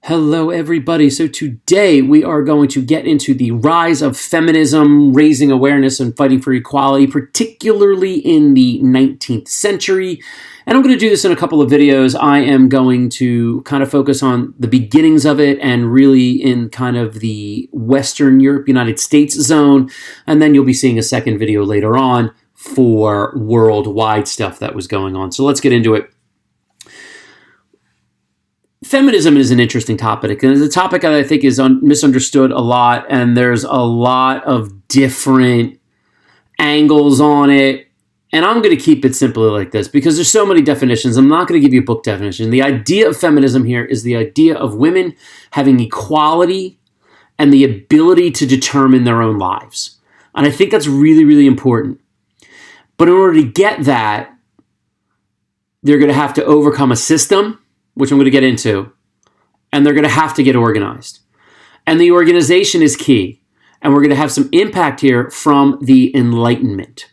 Hello, everybody. So today we are going to get into the rise of feminism, raising awareness and fighting for equality, particularly in the 19th century. And I'm going to do this in a couple of videos. I am going to kind of focus on the beginnings of it and really in kind of the Western Europe, United States zone. And then you'll be seeing a second video later on for worldwide stuff that was going on. So let's get into it. Feminism is an interesting topic, and it's a topic that I think is misunderstood a lot, and there's a lot of different angles on it. And I'm going to keep it simply like this because there's so many definitions. I'm not going to give you a book definition. The idea of feminism here is the idea of women having equality and the ability to determine their own lives. And I think that's really, really important. But in order to get that, they're going to have to overcome a system, which I'm going to get into, and they're going to have to get organized. And the organization is key. And we're going to have some impact here from the Enlightenment.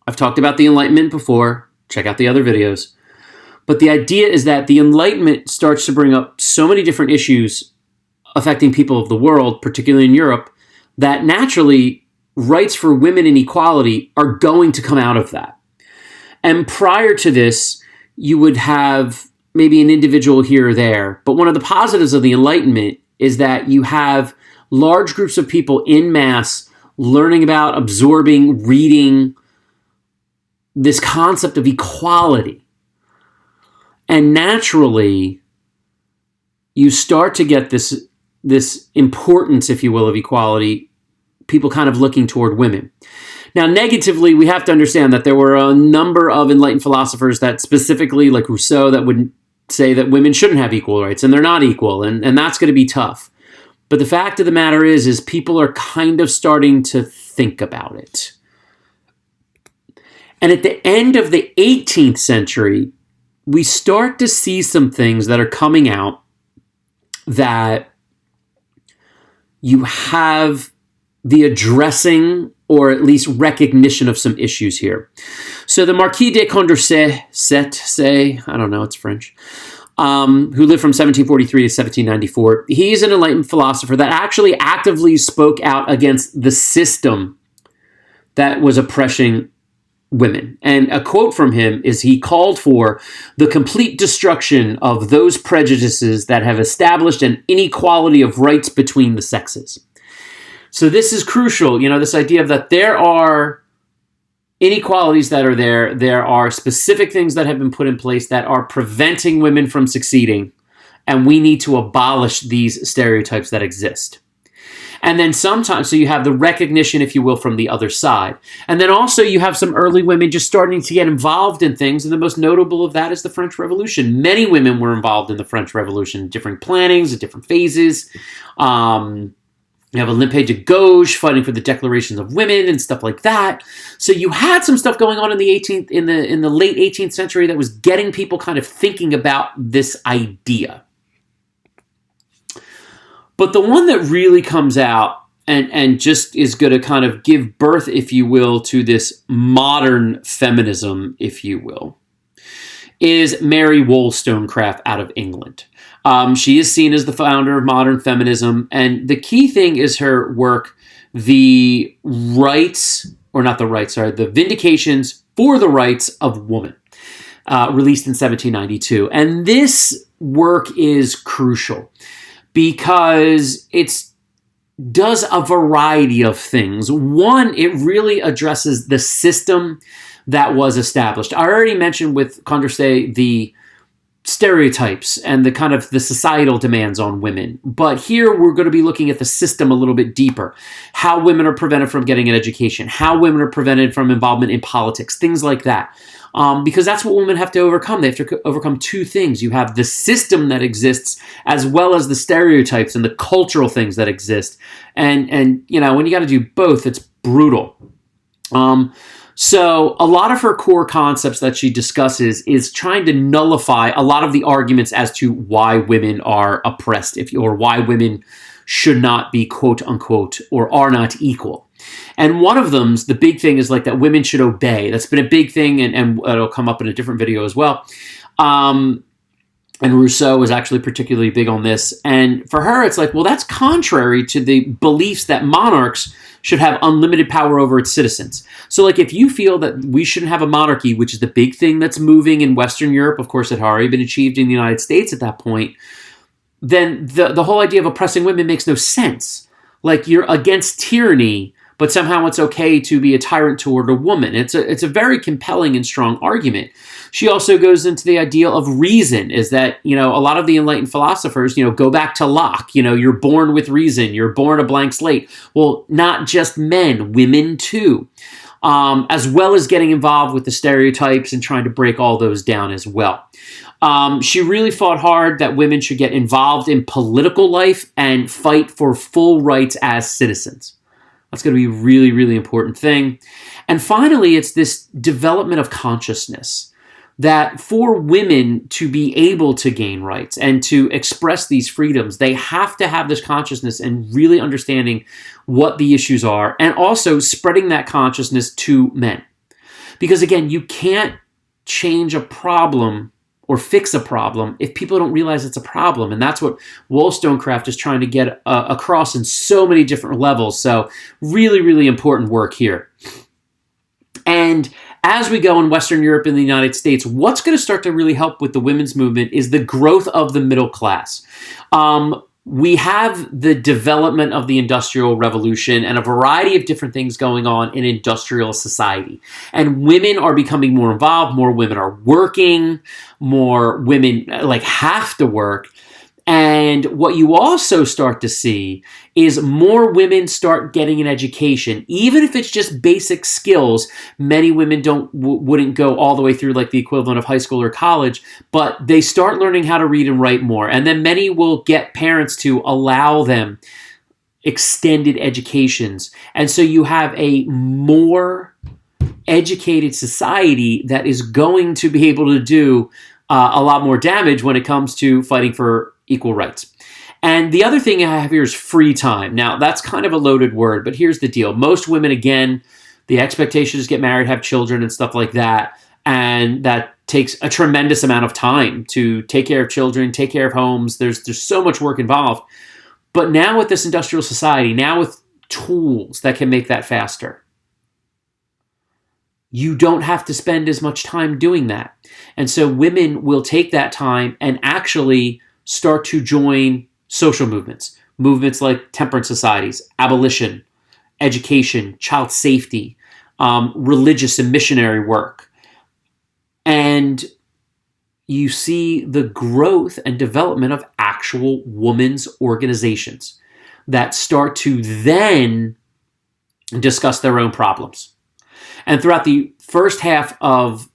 I've talked about the Enlightenment before. Check out the other videos. But the idea is that the Enlightenment starts to bring up so many different issues affecting people of the world, particularly in Europe, that naturally rights for women and equality are going to come out of that. And prior to this, you would have maybe an individual here or there. But one of the positives of the Enlightenment is that you have large groups of people in mass learning about, absorbing, reading this concept of equality. And naturally, you start to get this importance, if you will, of equality, people kind of looking toward women. Now, negatively, we have to understand that there were a number of enlightened philosophers that specifically, like Rousseau, that would say that women shouldn't have equal rights, and they're not equal, and that's going to be tough. But the fact of the matter is people are kind of starting to think about it. And at the end of the 18th century, we start to see some things that are coming out that you have the addressing or at least recognition of some issues here. So the Marquis de Condorcet, I don't know, it's French, who lived from 1743 to 1794, he's an enlightened philosopher that actually actively spoke out against the system that was oppressing women. And a quote from him is he called for the complete destruction of those prejudices that have established an inequality of rights between the sexes. So this is crucial, this idea of that there are inequalities that are there. There are specific things that have been put in place that are preventing women from succeeding, and we need to abolish these stereotypes that exist. And then sometimes, so you have the recognition, if you will, from the other side. And then also you have some early women just starting to get involved in things, and the most notable of that is the French Revolution. Many women were involved in the French Revolution, different plannings at different phases. You have Olympe de Gouges fighting for the declarations of women and stuff like that. So you had some stuff going on in the late 18th century that was getting people kind of thinking about this idea. But the one that really comes out and just is going to kind of give birth, if you will, to this modern feminism, if you will, is Mary Wollstonecraft out of England. She is seen as the founder of modern feminism, and the key thing is her work, the Vindications for the Rights of Woman, released in 1792. And this work is crucial because it does a variety of things. One, it really addresses the system that was established. I already mentioned with Condorcet the stereotypes and the kind of the societal demands on women. But here we're going to be looking at the system a little bit deeper. How women are prevented from getting an education, how women are prevented from involvement in politics, things like that. Because that's what women have to overcome. They have to overcome two things. You have the system that exists as well as the stereotypes and the cultural things that exist. And when you got to do both, it's brutal. So a lot of her core concepts that she discusses is trying to nullify a lot of the arguments as to why women are oppressed, or why women should not be quote unquote or are not equal. And one of them's the big thing is like that women should obey. That's been a big thing, and it'll come up in a different video as well. And Rousseau was actually particularly big on this. And for her, it's like, well, that's contrary to the beliefs that monarchs should have unlimited power over its citizens. So like if you feel that we shouldn't have a monarchy, which is the big thing that's moving in Western Europe, of course, it had already been achieved in the United States at that point, then the whole idea of oppressing women makes no sense. Like you're against tyranny, but somehow it's okay to be a tyrant toward a woman. It's a very compelling and strong argument. She also goes into the ideal of reason, is that, a lot of the enlightened philosophers, go back to Locke, you're born with reason, you're born a blank slate. Well, not just men, women too, as well as getting involved with the stereotypes and trying to break all those down as well. She really fought hard that women should get involved in political life and fight for full rights as citizens. That's going to be a really, really important thing. And finally, it's this development of consciousness that for women to be able to gain rights and to express these freedoms, they have to have this consciousness and really understanding what the issues are, and also spreading that consciousness to men. Because again, you can't change a problem or fix a problem if people don't realize it's a problem. And that's what Wollstonecraft is trying to get across in so many different levels. So really, really important work here. And as we go in Western Europe and the United States, what's going to start to really help with the women's movement is the growth of the middle class. We have the development of the Industrial Revolution and a variety of different things going on in industrial society. And women are becoming more involved, more women are working, more women have to work. And what you also start to see is more women start getting an education, even if it's just basic skills. Many women wouldn't go all the way through like the equivalent of high school or college, but they start learning how to read and write more. And then many will get parents to allow them extended educations. And so you have a more educated society that is going to be able to do a lot more damage when it comes to fighting for equal rights. And the other thing I have here is free time. Now, that's kind of a loaded word, but here's the deal. Most women, again, the expectation is get married, have children, and stuff like that. And that takes a tremendous amount of time to take care of children, take care of homes. There's so much work involved. But now with this industrial society, now with tools that can make that faster, you don't have to spend as much time doing that. And so women will take that time and actually start to join social movements like temperance societies, abolition, education, child safety, religious and missionary work. And you see the growth and development of actual women's organizations that start to then discuss their own problems. And throughout the first half of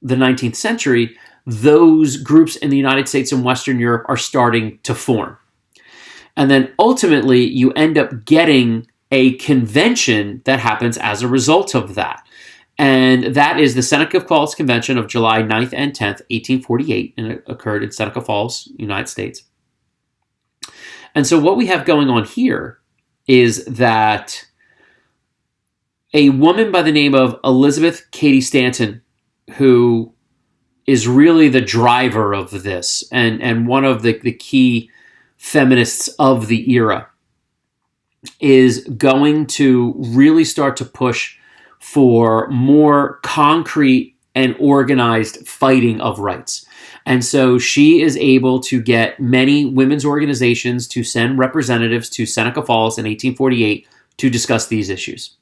the 19th century, those groups in the United States and Western Europe are starting to form. And then ultimately, you end up getting a convention that happens as a result of that. And that is the Seneca Falls Convention of July 9th and 10th, 1848, and it occurred in Seneca Falls, United States. And so what we have going on here is that a woman by the name of Elizabeth Cady Stanton, who is really the driver of this and one of the key feminists of the era, is going to really start to push for more concrete and organized fighting of rights. And so she is able to get many women's organizations to send representatives to Seneca Falls in 1848 to discuss these issues.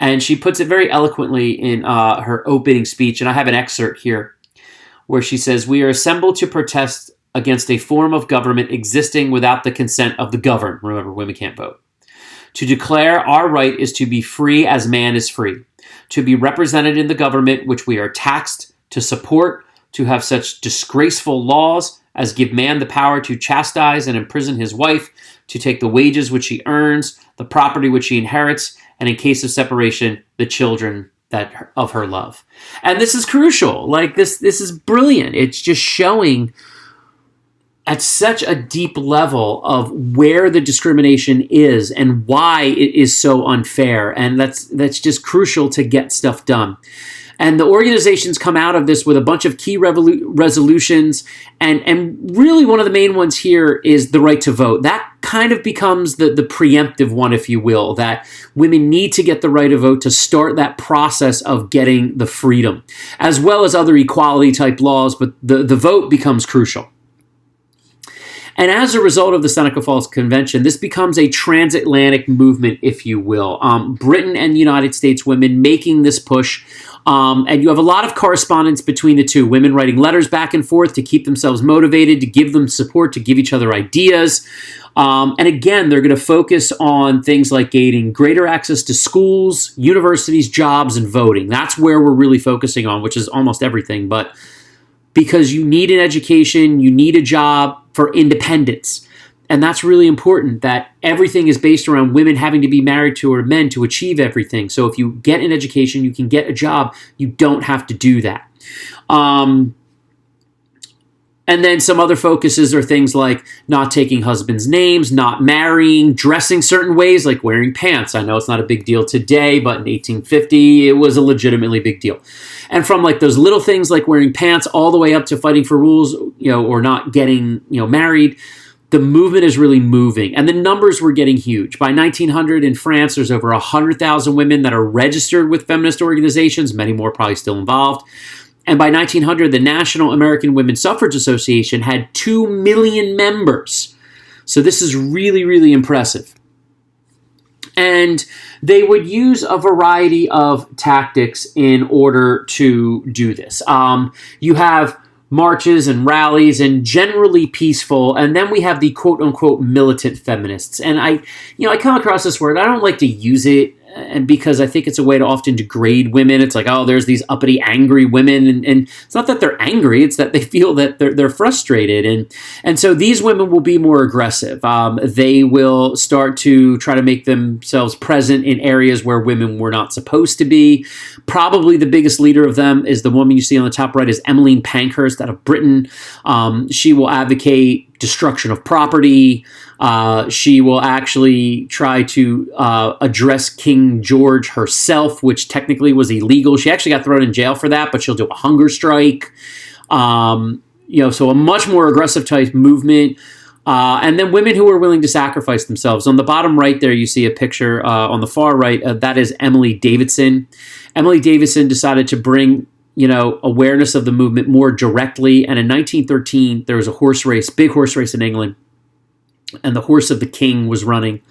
And she puts it very eloquently in her opening speech, and I have an excerpt here, where she says, "We are assembled to protest against a form of government existing without the consent of the governed." Remember, women can't vote. "To declare our right is to be free as man is free, to be represented in the government which we are taxed to support, to have such disgraceful laws as give man the power to chastise and imprison his wife, to take the wages which he earns, the property which he inherits, and in case of separation, the children that of her love." And this is crucial. Like this is brilliant. It's just showing at such a deep level of where the discrimination is and why it is so unfair. And that's just crucial to get stuff done. And the organizations come out of this with a bunch of key resolutions. And really one of the main ones here is the right to vote. That kind of becomes the preemptive one, if you will, that women need to get the right to vote to start that process of getting the freedom, as well as other equality type laws. But the vote becomes crucial. And as a result of the Seneca Falls Convention, this becomes a transatlantic movement, if you will. Britain and the United States women making this push. And you have a lot of correspondence between the two. Women writing letters back and forth to keep themselves motivated, to give them support, to give each other ideas. And again, they're going to focus on things like gaining greater access to schools, universities, jobs, and voting. That's where we're really focusing on, which is almost everything. But because you need an education, you need a job for independence. And that's really important, that everything is based around women having to be married to or men to achieve everything. So if you get an education, you can get a job. You don't have to do that. And then some other focuses are things like not taking husbands' names, not marrying, dressing certain ways, like wearing pants. I know it's not a big deal today, but in 1850, it was a legitimately big deal. And from like those little things like wearing pants all the way up to fighting for rules, or not getting, married, the movement is really moving. And the numbers were getting huge. By 1900 in France, there's over 100,000 women that are registered with feminist organizations, many more probably still involved. And by 1900, the National American Women's Suffrage Association had 2 million members. So this is really, really impressive. And they would use a variety of tactics in order to do this. You have marches and rallies, and generally peaceful. And then we have the quote-unquote militant feminists. And I come across this word. I don't like to use it, and because I think it's a way to often degrade women. It's like, oh, there's these uppity, angry women. And it's not that they're angry. It's that they feel that they're frustrated. And so these women will be more aggressive. They will start to try to make themselves present in areas where women were not supposed to be. Probably the biggest leader of them is the woman you see on the top right is Emmeline Pankhurst out of Britain. She will advocate destruction of property. She will actually try to address King George herself, which technically was illegal. She actually got thrown in jail for that, but she'll do a hunger strike. So a much more aggressive type movement. And then women who are willing to sacrifice themselves. On the bottom right there, you see a picture on the far right. That is Emily Davidson. Emily Davidson decided to bring awareness of the movement more directly. And in 1913, there was a horse race, big horse race in England. And the horse of the king was running.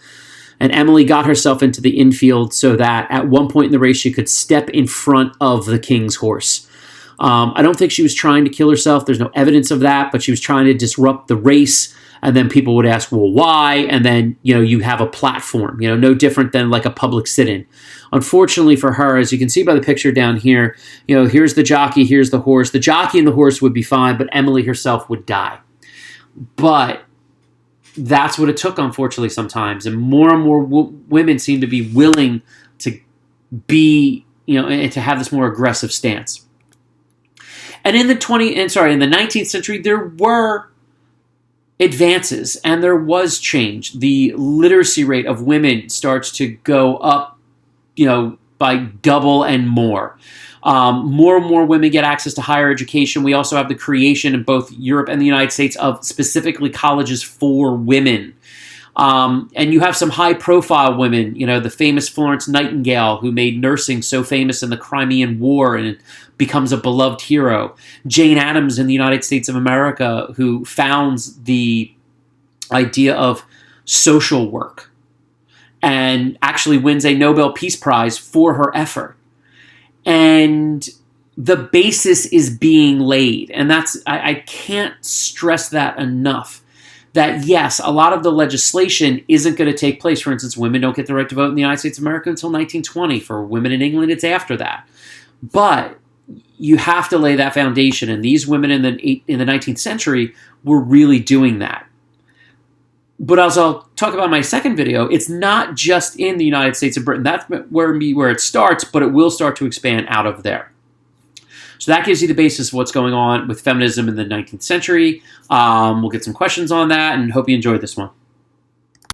And Emily got herself into the infield so that at one point in the race, she could step in front of the king's horse. I don't think she was trying to kill herself. There's no evidence of that, but she was trying to disrupt the race. And then people would ask, well, why? And then, you have a platform, no different than like a public sit-in. Unfortunately for her, as you can see by the picture down here, here's the jockey, here's the horse. The jockey and the horse would be fine, but Emily herself would die. But that's what it took, unfortunately, sometimes. And more women seem to be willing to be, and to have this more aggressive stance. And in the 19th century, there were advances and there was change. The literacy rate of women starts to go up, by double and more. More and more women get access to higher education. We also have the creation in both Europe and the United States of specifically colleges for women. And you have some high-profile women, the famous Florence Nightingale, who made nursing so famous in the Crimean War and becomes a beloved hero. Jane Addams in the United States of America, who founds the idea of social work and actually wins a Nobel Peace Prize for her effort. And the basis is being laid. And I can't stress that enough. That yes, a lot of the legislation isn't going to take place. For instance, women don't get the right to vote in the United States of America until 1920. For women in England, it's after that. But you have to lay that foundation. And these women in the 19th century were really doing that. But as I'll talk about in my second video, it's not just in the United States of Britain. That's where it starts, but it will start to expand out of there. So that gives you the basis of what's going on with feminism in the 19th century. We'll get some questions on that and hope you enjoyed this one.